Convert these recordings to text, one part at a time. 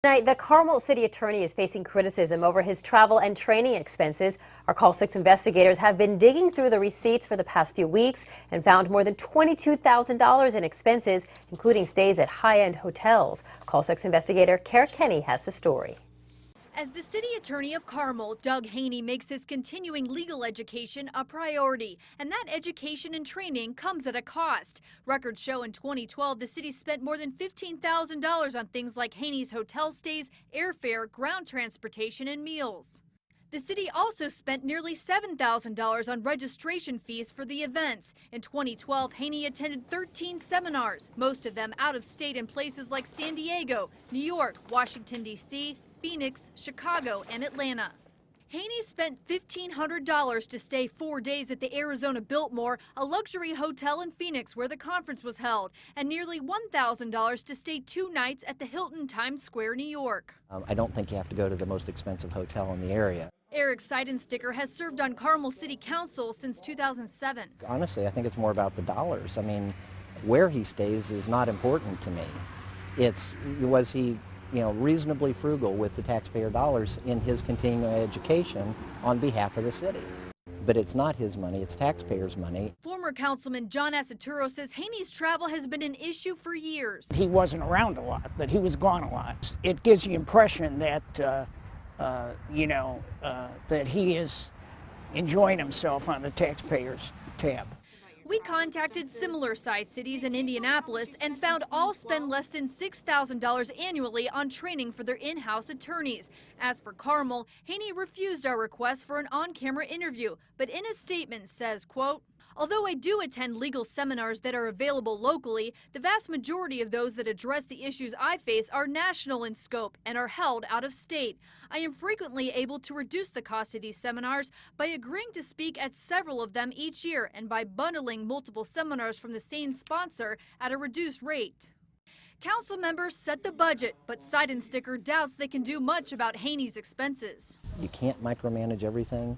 Tonight, the Carmel city attorney is facing criticism over his travel and training expenses. Our Call 6 investigators have been digging through the receipts for the past few weeks and found more than $22,000 in expenses, including stays at high-end hotels. Call 6 investigator Haney has the story. As the city attorney of Carmel, Doug Haney makes his continuing legal education a priority, and that education and training comes at a cost. Records show in 2012 the city spent more than $15,000 on things like Haney's hotel stays, airfare, ground transportation, and meals. The city also spent nearly $7,000 on registration fees for the events. In 2012, Haney attended 13 seminars, most of them out of state in places like San Diego, New York, Washington, D.C., Phoenix, Chicago, and Atlanta. Haney spent $1,500 to stay 4 days at the Arizona Biltmore, a luxury hotel in Phoenix where the conference was held, and nearly $1,000 to stay 2 nights at the Hilton Times Square, New York. I don't think you have to go to the most expensive hotel in the area. Eric Seidensticker has served on Carmel City Council since 2007. Honestly, I think it's more about the dollars. I mean, where he stays is not important to me. Was he reasonably frugal with the taxpayer dollars in his continuing education on behalf of the city. But it's not his money, it's taxpayers' money. Former Councilman John Asaturo says Haney's travel has been an issue for years. He wasn't around a lot, but he was gone a lot. It gives the impression that, that he is enjoying himself on the taxpayers' tab. We contacted similar-sized cities in Indianapolis and found all spend less than $6,000 annually on training for their in-house attorneys. As for Carmel, Haney refused our request for an on-camera interview, but in a statement says, quote, "Although I do attend legal seminars that are available locally, the vast majority of those that address the issues I face are national in scope and are held out of state. I am frequently able to reduce the cost of these seminars by agreeing to speak at several of them each year and by bundling multiple seminars from the same sponsor at a reduced rate." Council members set the budget, but Seidensticker doubts they can do much about Haney's expenses. You can't micromanage everything.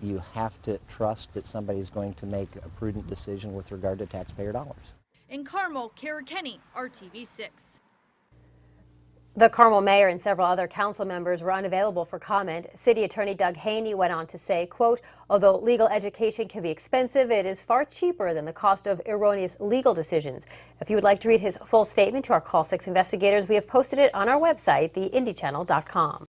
You have to trust that somebody's going to make a prudent decision with regard to taxpayer dollars. In Carmel, Haney, RTV6. The Carmel mayor and several other council members were unavailable for comment. City Attorney Doug Haney went on to say, quote, "Although legal education can be expensive, it is far cheaper than the cost of erroneous legal decisions." If you would like to read his full statement to our Call 6 investigators, we have posted it on our website, theindychannel.com.